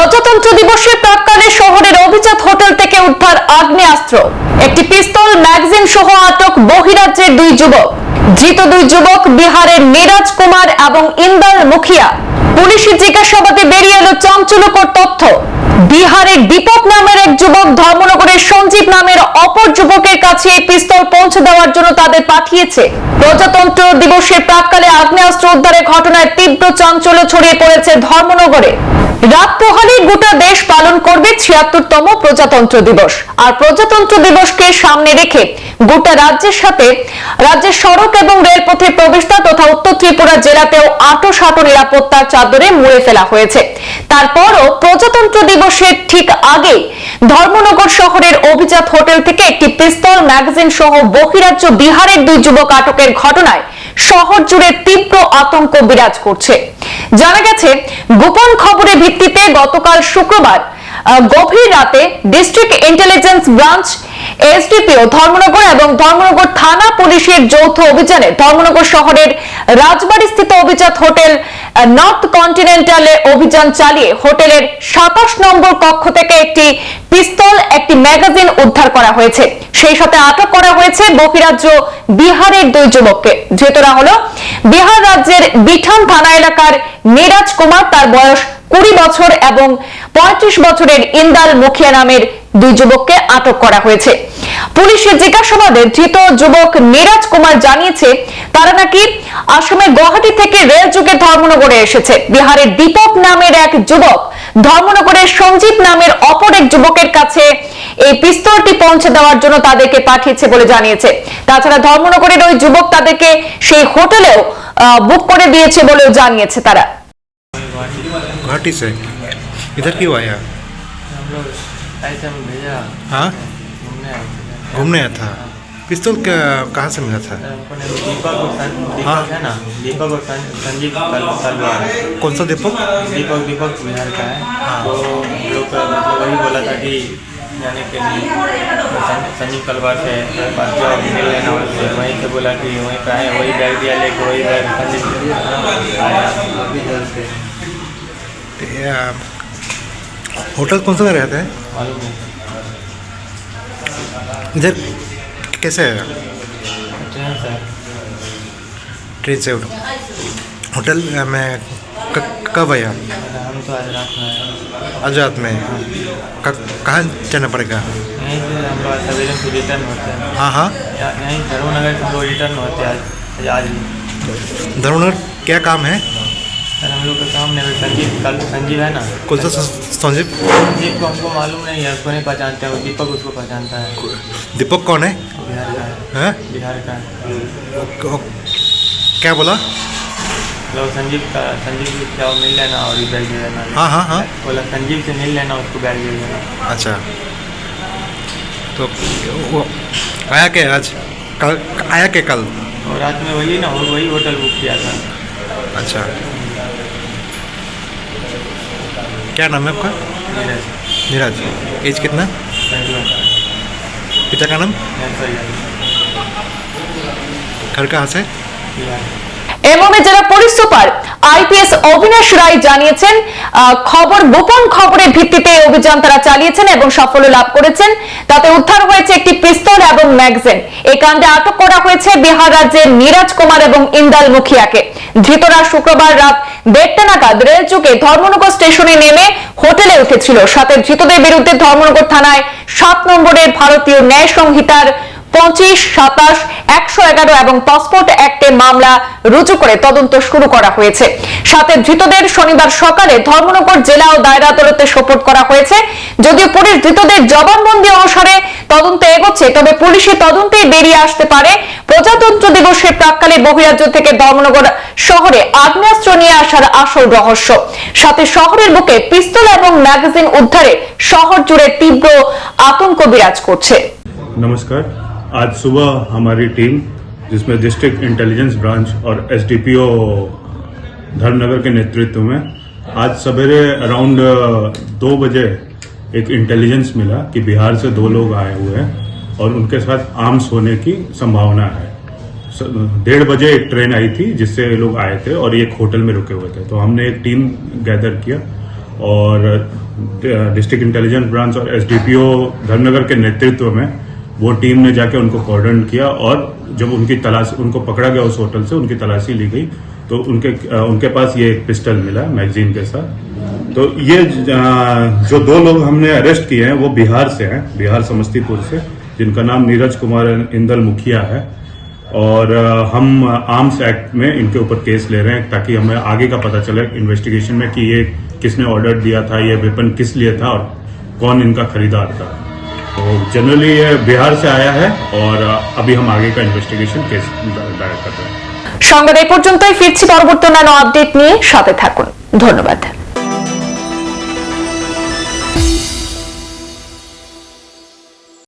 প্রজাতন্ত্র দিবসের প্রাক্কালে শহরের অভিজাত হোটেল থেকে উদ্ধার আগ্নেয়াস্ত্র, একটি পিস্তল, ম্যাগাজিন সহ আটক বহিরাজ্যের দুই যুবক। ধৃত দুই যুবক বিহারের নীরাজ কুমার এবং ইন্দাল মুখিয়া। পুলিশের জিজ্ঞাসাবাদে বেরিয়ে এলো চাঞ্চল্যকর তথ্য। বিহারের দীপক নামের এক যুবক ধর্মনগরের সঞ্জীব নামের অপর যুবকের কাছে এই পিস্তল পৌঁছে দেওয়ার জন্য তাদের পাঠিয়েছে। প্রজাতন্ত্র দিবসের প্রাক্কালে আগ্নেয়াস্ত্র উদ্ধারের ঘটনায় তীব্র চাঞ্চল্য ছড়িয়ে পড়েছে ধর্মনগরে। রাত পোহালেই গোটা দেশ পালন করবে ৭৬তম প্রজাতন্ত্র দিবস। আর প্রজাতন্ত্র দিবসকে সামনে রেখে গোটা রাজ্যের সাথে রাজ্যের সড়ক এবং রেলপথের প্রবেশদ্বার তথা উত্তর ত্রিপুরা জেলাতেও আঁটো নিরাপত্তার চাদরে মুড়ে ফেলা হয়েছে। তারপরও প্রজাতন্ত্র দিবসের ঠিক আগে ধর্মনগর শহরের অভিজাত হোটেল থেকে একটি পিস্তল, ম্যাগাজিন সহ বহিরাজ্য বিহারের দুই যুবক আটকের ঘটনায় শহর জুড়ে তীব্র আতঙ্ক বিরাজ করছে। জানা গেছে, গোপন খবরের ভিত্তিতে গতকাল শুক্রবার গভীর রাতে district intelligence branch, SDPO Dharmanagar এবং ধর্মনগর থানা পুলিশের যৌথ অভিযানে ধর্মনগর শহরের রাজবাড়ি স্থিত অভিজাত হোটেল নর্থ কন্টিনেন্টালে অভিযান চালিয়ে হোটেলের ২৭ নম্বর কক্ষ থেকে একটি পিস্তল, একটি ম্যাগাজিন উদ্ধার করা হয়েছে। সেই সাথে আটক করা হয়েছে বহিরাজ্য বিহারের দুই যুবককে। ধৃতরা হলো বিহার রাজ্যের বিঠান থানা এলাকার নীরাজ কুমার, তার বয়স ২০ বছর, এবং ৩৫ বছরের ইন্দাল মুখিয়া নামের দুই যুবককে আটক করা হয়েছে। পুলিশের জিজ্ঞাসাবাদে ধৃত যুবক নীরাজ কুমার জানিয়েছে, তারা নাকি আসামের গুয়াহাটি থেকে রেল যোগে ধর্মনগরে এসেছে। বিহারের দীপক নামের এক যুবক ধর্মনগরের সঞ্জীব নামের অপর এক যুবকের কাছে এই পিস্তলটি পৌঁছে দেওয়ার জন্য তাদেরকে পাঠিয়েছে বলে জানিয়েছে। তাছাড়া ধর্মনগরের ওই যুবক তাদেরকে সেই হোটেলেও বুক করে দিয়েছে বলেও জানিয়েছে তারা। गुवाहाटी से इधर क्यों आया? हम लोग ऐसे में भेजा। हाँ, घूमने आया था। पिस्तौल कहाँ से मिला था? हमको ने दीपक है ना, दीपक और संजीव तलवार। कौन सा दीपक? दीपक बिहार का है। तो हम लोग मतलब वही बोला था कि जाने के लिए संजीव तलवार से जॉब मिल लेना, वहीं से बोला कि वहीं पे आए, वही बैग दिया लेके, वही बैग संजीव आया अभी जल से। होटल कौन सा रहता है? मालूम नहीं इधर कैसे आया? ट्रेन से। ट्रेन से होटल में कब आया? हम तो आज रात में आए। आज रात में कहाँ जाना पड़ेगा? यहीं से हम लोग सवेरे से रिटर्न होते हैं। हाँ हाँ, यहीं धर्मनगर से हम लोग रिटर्न होते हैं आज ही। धर्मनगर क्या काम है? सर हम लोग का काम नहीं, संजीव है ना। कौन सा संजीव? संजीव को हमको मालूम नहीं है, उसको नहीं पहचानते हैं, वो दीपक उसको पहचानता है। दीपक कौन है? बिहार का है। हैं? बिहार का है। क्या बोला? लोग संजीव से क्या मिल लेना और बैग दे देना। हाँ हाँ हाँ, बोला संजीव से मिल लेना, उसको बैग दे देना। अच्छा, तो वो आया क्या आज? कल आया क्या कल? और रात में वही ना, वही होटल बुक किया था। अच्छा, क्या नाम है आपका? नीरज। नीरज। एज कितना? 21। पिता का नाम? घर कहाँ से? बिहार। এমএমএ জেলা পুলিশ সুপার আইপিএস অবিনাশ রায় জানিয়েছেন, গোপন খবরের ভিত্তিতে এই অভিযান তারা চালিয়েছেন এবং সাফল্য লাভ করেছেন। তাতে উদ্ধার হয়েছে একটি পিস্তল এবং ম্যাগাজিন। এই কাণ্ডে আটক করা হয়েছে বিহার রাজ্যের নীরাজ কুমার এবং ইন্দাল মুখিয়াকে। ধৃতরা শুক্রবার রাত ১:৩০ নাগাদ রেল যোগে ধর্মনগর স্টেশনে নেমে হোটেলে উঠেছিল। সাথে ধৃতদের বিরুদ্ধে ধর্মনগর থানায় ৭ নম্বরের ভারতীয় ন্যায় সংহিতার ২৫, ২৭, ১১১ এবং পাসপোর্ট অ্যাক্টে মামলা রুজু করে তদন্ত শুরু করা হয়েছে। সাথে ধৃতদের শনিবার সকালে ধর্মনগর জেলা ও দায়রা আদালতে সোপর্দ করা হয়েছে। যদিও পুলিশ ধৃতদের জবানবন্দি অনুসারে তদন্ত এগোচ্ছে, তবে পুলিশি তদন্তেই বেরিয়ে আসতে পারে প্রজাতন্ত্র দিবসের প্রাক্কালে বহিরাজ্য থেকে ধর্মনগর শহরে আগ্নেয়াস্ত্র নিয়ে আসার আসল রহস্য। সাথে শহরের বুকে পিস্তল এবং ম্যাগাজিন উদ্ধারে শহর জুড়ে তীব্র আতঙ্ক বিরাজ করছে। नमस्कार। आज सुबह हमारी टीम, जिसमें डिस्ट्रिक्ट इंटेलिजेंस ब्रांच और एसडीपीओ धर्मनगर के नेतृत्व में आज सवेरे अराउंड 2 बजे एक इंटेलिजेंस मिला कि बिहार से 2 लोग आए हुए हैं और उनके साथ आर्म्स होने की संभावना है। 1:30 बजे एक ट्रेन आई थी जिससे ये लोग आए थे और एक होटल में रुके हुए थे। तो हमने एक टीम गैदर किया और डिस्ट्रिक्ट इंटेलिजेंस ब्रांच और एसडीपीओ धर्मनगर के नेतृत्व में वो टीम ने जाके उनको कॉर्डन किया और जब उनको पकड़ा गया उस होटल से, उनकी तलाशी ली गई तो उनके पास ये एक पिस्टल मिला मैगजीन के साथ। तो ये जो 2 लोग हमने अरेस्ट किए हैं वो बिहार से हैं, बिहार समस्तीपुर से, जिनका नाम नीरज कुमार इंदल मुखिया है। और हम आर्म्स एक्ट में इनके ऊपर केस ले रहे हैं ताकि हमें आगे का पता चले इन्वेस्टिगेशन में कि ये किसने ऑर्डर दिया था, ये वेपन किस लिए था और कौन इनका खरीदार था। तो जनरली ये बिहार से आया है और अभी हम आगे का इन्वेस्टिगेशन केस दायर कर रहे हैं। সংবাদ এই পর্যন্তই, ফিরছি পরবর্তী অন্যান্য আপডেট নিয়ে, সাথে থাকুন। ধন্যবাদ।